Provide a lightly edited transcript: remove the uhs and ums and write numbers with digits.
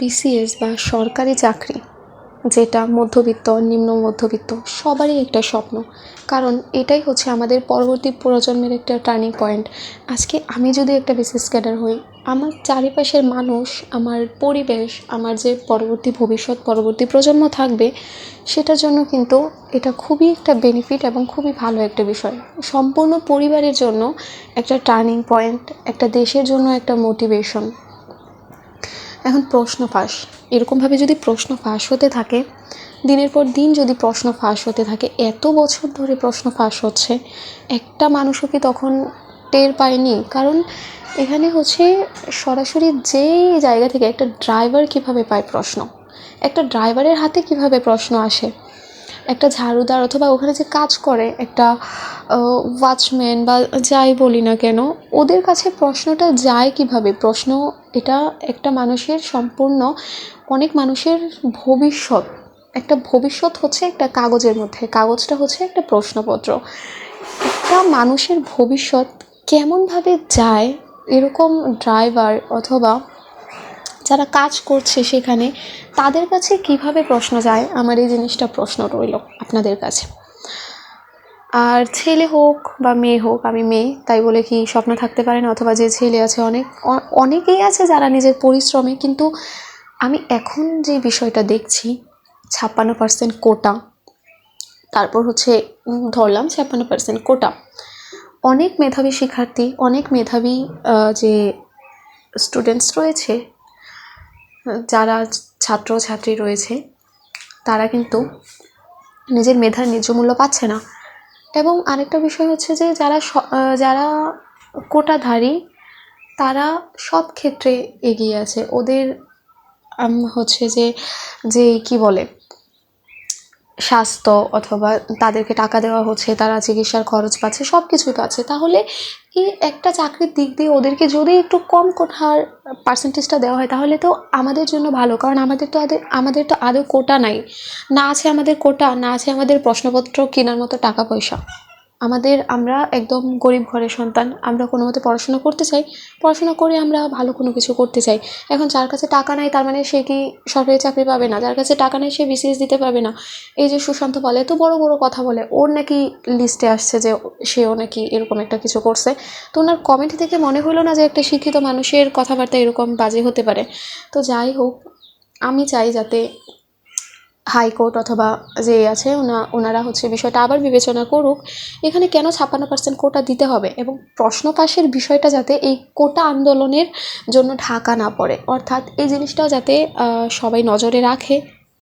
BCS বা সরকারি চাকরি, যেটা মধ্যবিত্ত, নিম্ন মধ্যবিত্ত সবারই একটা স্বপ্ন, কারণ এটাই হচ্ছে আমাদের পরবর্তী প্রজন্মের একটা টার্নিং পয়েন্ট। আজকে আমি যদি একটা বিসিএস ক্যাডার হই, আমার চারিপাশের মানুষ, আমার পরিবেশ, আমার যে পরবর্তী ভবিষ্যৎ, পরবর্তী প্রজন্ম থাকবে, সেটার জন্য কিন্তু এটা খুবই একটা বেনিফিট এবং খুবই ভালো একটা বিষয়। সম্পূর্ণ পরিবারের জন্য একটা টার্নিং পয়েন্ট, একটা দেশের জন্য একটা মোটিভেশন। এখন প্রশ্ন ফাঁস, এরকমভাবে যদি প্রশ্ন ফাঁস হতে থাকে, দিনের পর দিন যদি প্রশ্ন ফাঁস হতে থাকে, এত বছর ধরে প্রশ্ন ফাঁস হচ্ছে, একটা মানুষও কি তখন টের পায়নি? কারণ এখানে হচ্ছে সরাসরি যেই জায়গা থেকে একটা ড্রাইভার কিভাবে পায় প্রশ্ন, একটা ড্রাইভারের হাতে কিভাবে প্রশ্ন আসে, একটা ঝাড়ুদার অথবা ওখানে যে কাজ করে একটা ওয়াচম্যান বা যাই বলি না কেন, ওদের কাছে প্রশ্নটা যায় কিভাবে? প্রশ্ন এটা একটা মানুষের সম্পূর্ণ, অনেক মানুষের ভবিষ্যৎ, একটা ভবিষ্যৎ হচ্ছে একটা কাগজের মধ্যে, কাগজটা হচ্ছে একটা প্রশ্নপত্র। একটা মানুষের ভবিষ্যৎ কেমনভাবে যায়, এরকম ড্রাইভার অথবা যারা কাজ করছে সেখানে, তাদের কাছে কিভাবে প্রশ্ন যায়? আমার এই জিনিসটা প্রশ্ন রইল আপনাদের কাছে। আর ছেলে হোক বা মেয়ে হোক, আমি মেয়ে তাই বলে কি স্বপ্ন থাকতে পারে না? অথবা যে ছেলে আছে, অনেকেই আছে যারা নিজের পরিশ্রমে, কিন্তু আমি এখন যে বিষয়টা দেখছি, 56% কোটা, তারপর হচ্ছে ধরলাম 56% কোটা, অনেক মেধাবী শিক্ষার্থী, অনেক মেধাবী যে স্টুডেন্টস রয়েছে, যারা ছাত্র ছাত্রী রয়েছে, তারা কিন্তু নিজের মেধার ন্যায্য মূল্য পাচ্ছে না। এবং আরেকটা বিষয় হচ্ছে যে যারা কোটাধারী, তারা সব ক্ষেত্রে এগিয়ে আছে। ওদের হচ্ছে যে কি বলে, স্বাস্থ্য অথবা তাদেরকে টাকা দেওয়া হচ্ছে, তারা চিকিৎসার খরচ পাচ্ছে, সব কিছুই পাচ্ছে। তাহলে এই একটা চাকরির দিক দিয়ে ওদেরকে যদি একটু কম কোটার পার্সেন্টেজটা দেওয়া হয়, তাহলে তো আমাদের জন্য ভালো। কারণ আমাদের তো আদৌ কোটা নাই, না আছে আমাদের কোটা, না আছে আমাদের প্রশ্নপত্র কেনার মতো টাকা পয়সা। আমরা একদম গরিব ঘরের সন্তান, আমরা কোনো মতে পড়াশোনা করতে চাই, পড়াশোনা করে আমরা ভালো কোনো কিছু করতে চাই। এখন যার কাছে টাকা নাই, তার মানে সে কি সরকারি চাকরি পাবে না? যার কাছে টাকা নেই, সে বিসিএস দিতে পারবে না। এই যে সুশান্ত বলে, এত বড় বড় কথা বলে, ওর নাকি লিস্টে আসছে যে সেও নাকি এরকম একটা কিছু করছে। তো ওনার কমেন্ট থেকে মনে হলো না যে একটা শিক্ষিত মানুষের কথাবার্তা এরকম বাজে হতে পারে। তো যাই হোক, আমি চাই যাতে হাইকোর্ট অথবা যে আছে ওনারা হচ্ছে বিষয়টা আবার বিবেচনা করুক। এখানে কেন 56% কোটা দিতে হবে, এবং প্রশ্ন ফাঁসের বিষয়টা যাতে এই কোটা আন্দোলনের জন্য ঢাকা না পড়ে, অর্থাৎ এই জিনিসটাও যাতে সবাই নজরে রাখে।